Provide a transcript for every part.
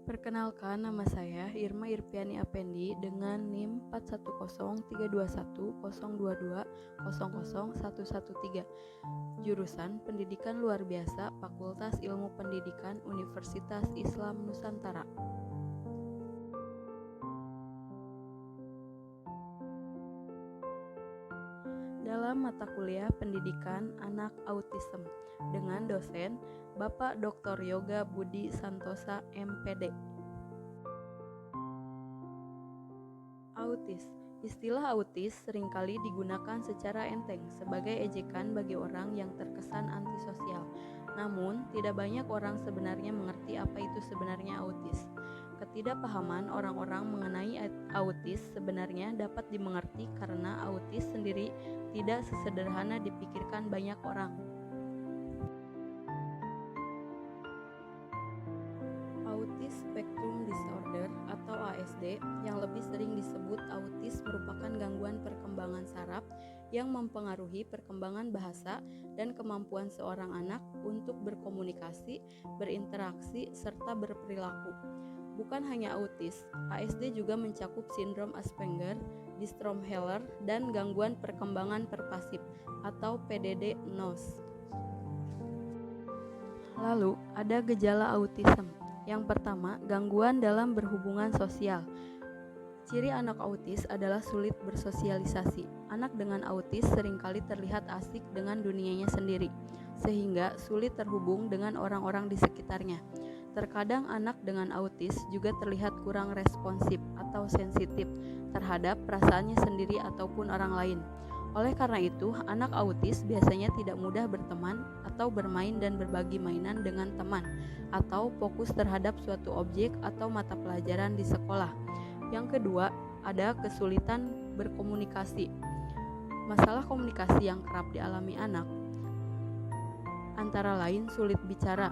Perkenalkan, nama saya Irma Irpiani Apendi dengan NIM 41032102200113. Jurusan Pendidikan Luar Biasa Fakultas Ilmu Pendidikan Universitas Islam Nusantara. Dalam mata kuliah Pendidikan Anak Autism dengan dosen Bapak Dr. Yoga Budi Santosa MPD. Autis. Istilah autis seringkali digunakan secara enteng sebagai ejekan bagi orang yang terkesan antisosial. Namun, tidak banyak orang sebenarnya mengerti apa itu sebenarnya autis. Ketidakpahaman orang-orang mengenai autis sebenarnya dapat dimengerti karena autis sendiri tidak sesederhana dipikirkan banyak orang. Autism Spectrum Disorder atau ASD yang lebih sering disebut autis merupakan gangguan perkembangan saraf yang mempengaruhi perkembangan bahasa dan kemampuan seorang anak untuk berkomunikasi, berinteraksi, serta berperilaku. Bukan hanya autis, ASD juga mencakup sindrom Asperger, dystrophy Heller, dan gangguan perkembangan pervasif atau PDD-NOS. Lalu, ada gejala autism. Yang pertama, gangguan dalam berhubungan sosial. Ciri anak autis adalah sulit bersosialisasi. Anak dengan autis seringkali terlihat asik dengan dunianya sendiri, sehingga sulit terhubung dengan orang-orang di sekitarnya. Terkadang anak dengan autis juga terlihat kurang responsif atau sensitif terhadap perasaannya sendiri ataupun orang lain. Oleh karena itu, anak autis biasanya tidak mudah berteman atau bermain dan berbagi mainan dengan teman, atau fokus terhadap suatu objek atau mata pelajaran di sekolah. Yang kedua, ada kesulitan berkomunikasi. Masalah komunikasi yang kerap dialami anak antara lain sulit bicara,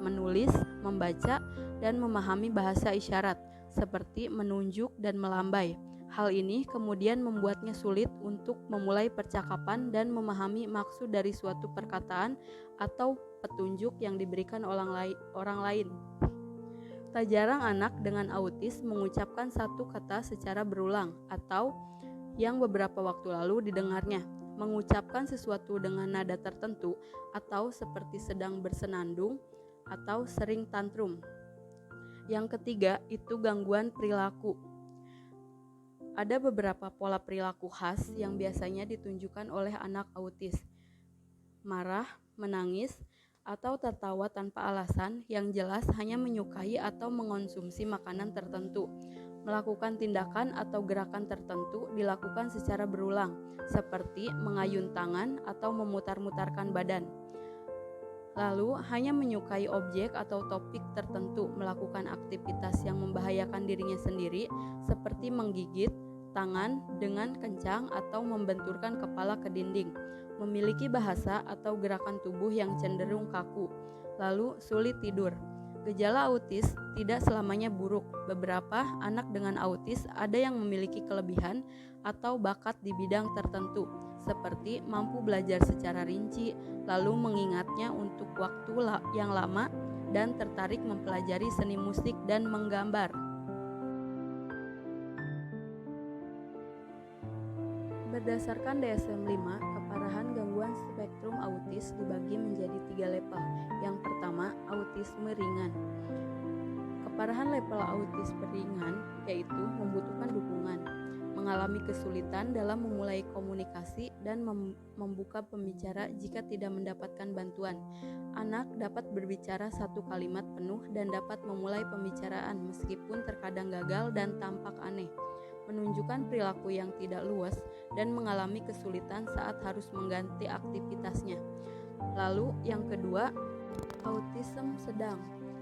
menulis, membaca, dan memahami bahasa isyarat, seperti menunjuk dan melambai. Hal ini kemudian membuatnya sulit untuk memulai percakapan dan memahami maksud dari suatu perkataan atau petunjuk yang diberikan orang lain. Tak jarang anak dengan autis mengucapkan satu kata secara berulang atau yang beberapa waktu lalu didengarnya, mengucapkan sesuatu dengan nada tertentu atau seperti sedang bersenandung atau sering tantrum. Yang ketiga, itu gangguan perilaku. Ada beberapa pola perilaku khas yang biasanya ditunjukkan oleh anak autis. Marah, menangis, atau tertawa tanpa alasan yang jelas hanya menyukai atau mengonsumsi makanan tertentu. Melakukan tindakan atau gerakan tertentu dilakukan secara berulang, seperti mengayun tangan atau memutar-mutarkan badan. Lalu, hanya menyukai objek atau topik tertentu, melakukan aktivitas yang membahayakan dirinya sendiri, seperti menggigit tangan dengan kencang atau membenturkan kepala ke dinding, memiliki bahasa atau gerakan tubuh yang cenderung kaku, lalu sulit tidur. Gejala autis tidak selamanya buruk. Beberapa anak dengan autis ada yang memiliki kelebihan atau bakat di bidang tertentu, seperti mampu belajar secara rinci, lalu mengingatnya untuk waktu yang lama, dan tertarik mempelajari seni musik dan menggambar. Berdasarkan DSM-5, keparahan gangguan spektrum autis dibagi menjadi 3 level. Yang pertama, autisme ringan. Keparahan level autisme ringan yaitu membutuhkan dukungan, mengalami kesulitan dalam memulai komunikasi dan membuka pembicara jika tidak mendapatkan bantuan. Anak dapat berbicara satu kalimat penuh dan dapat memulai pembicaraan meskipun terkadang gagal dan tampak aneh. Menunjukkan perilaku yang tidak luas dan mengalami kesulitan saat harus mengganti aktivitasnya. Lalu yang kedua, autism sedang.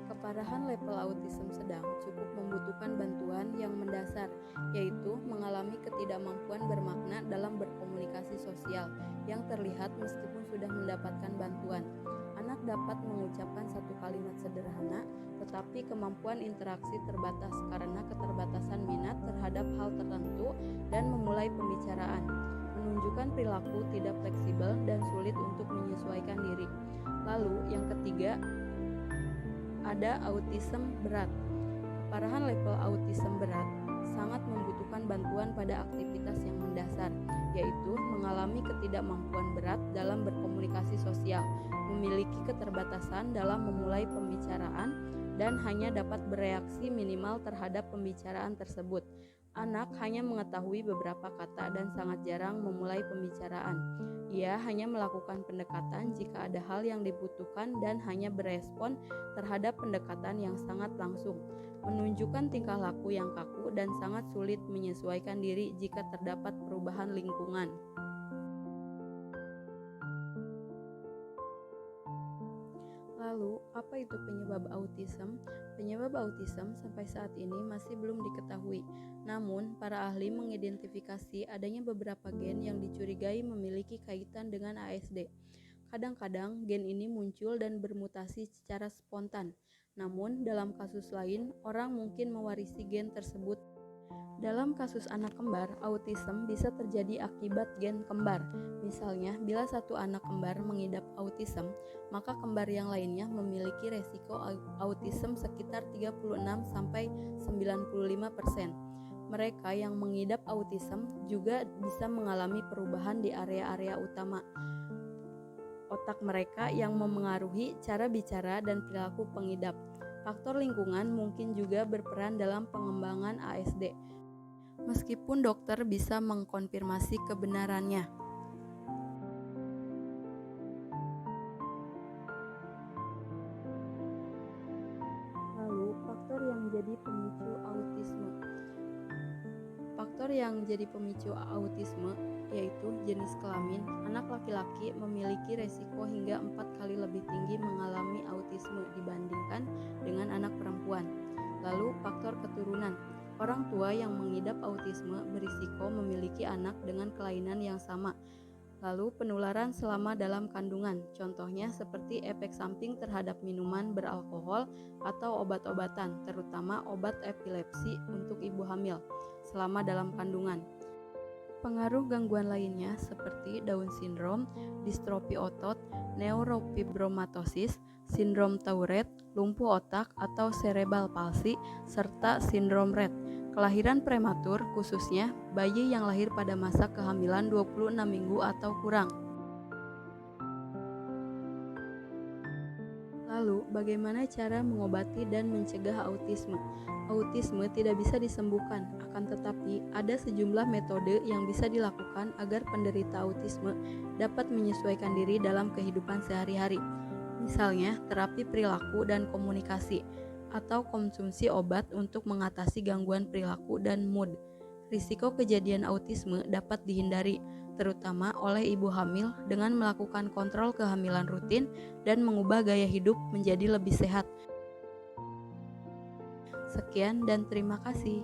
Keparahan level autism sedang cukup membutuhkan bantuan yang mendasar, yaitu mengalami ketidakmampuan bermakna dalam berkomunikasi sosial yang terlihat meskipun sudah mendapatkan bantuan. Anak dapat mengucapkan satu kalimat sederhana, tetapi kemampuan interaksi terbatas karena keterbatasan minat terhadap hal tertentu dan memulai pembicaraan. Menunjukkan perilaku tidak fleksibel dan sulit untuk menyesuaikan diri. Lalu yang ketiga, ada autism berat. Keparahan level autism berat sangat membutuhkan bantuan pada aktivitas yang mendasar, yaitu mengalami ketidakmampuan berat dalam berkomunikasi sosial, memiliki keterbatasan dalam memulai pembicaraan, dan hanya dapat bereaksi minimal terhadap pembicaraan tersebut. Anak hanya mengetahui beberapa kata dan sangat jarang memulai pembicaraan. Ia hanya melakukan pendekatan jika ada hal yang dibutuhkan dan hanya berespon terhadap pendekatan yang sangat langsung, menunjukkan tingkah laku yang kaku dan sangat sulit menyesuaikan diri jika terdapat perubahan lingkungan. Lalu, apa itu penyebab autism? Penyebab autism sampai saat ini masih belum diketahui. Namun, para ahli mengidentifikasi adanya beberapa gen yang dicurigai memiliki kaitan dengan ASD. Kadang-kadang gen ini muncul dan bermutasi secara spontan. Namun, dalam kasus lain, orang mungkin mewarisi gen tersebut. Dalam kasus anak kembar, autism bisa terjadi akibat gen kembar. Misalnya, bila satu anak kembar mengidap autism, maka kembar yang lainnya memiliki resiko autism sekitar 36-95%. Mereka yang mengidap autism juga bisa mengalami perubahan di area-area utama otak mereka yang memengaruhi cara bicara dan perilaku pengidap. Faktor lingkungan mungkin juga berperan dalam pengembangan ASD. Meskipun dokter bisa mengkonfirmasi kebenarannya. Lalu, faktor yang jadi pemicu autisme. Faktor yang jadi pemicu autisme yaitu jenis kelamin. Anak laki-laki memiliki resiko hingga 4 kali lebih tinggi mengalami autisme dibandingkan dengan anak perempuan. Lalu, faktor keturunan. Orang tua yang mengidap autisme berisiko memiliki anak dengan kelainan yang sama. Lalu penularan selama dalam kandungan, contohnya seperti efek samping terhadap minuman beralkohol atau obat-obatan, terutama obat epilepsi untuk ibu hamil selama dalam kandungan. Pengaruh gangguan lainnya seperti Down syndrome, distrofi otot, neurofibromatosis, sindrom Tourette, lumpuh otak atau cerebral palsy, serta sindrom Rett. Kelahiran prematur, khususnya bayi yang lahir pada masa kehamilan 26 minggu atau kurang. Lalu, bagaimana cara mengobati dan mencegah autisme? Autisme tidak bisa disembuhkan, akan tetapi ada sejumlah metode yang bisa dilakukan agar penderita autisme dapat menyesuaikan diri dalam kehidupan sehari-hari. Misalnya, terapi perilaku dan komunikasi, atau konsumsi obat untuk mengatasi gangguan perilaku dan mood. Risiko kejadian autisme dapat dihindari, terutama oleh ibu hamil dengan melakukan kontrol kehamilan rutin dan mengubah gaya hidup menjadi lebih sehat. Sekian dan terima kasih.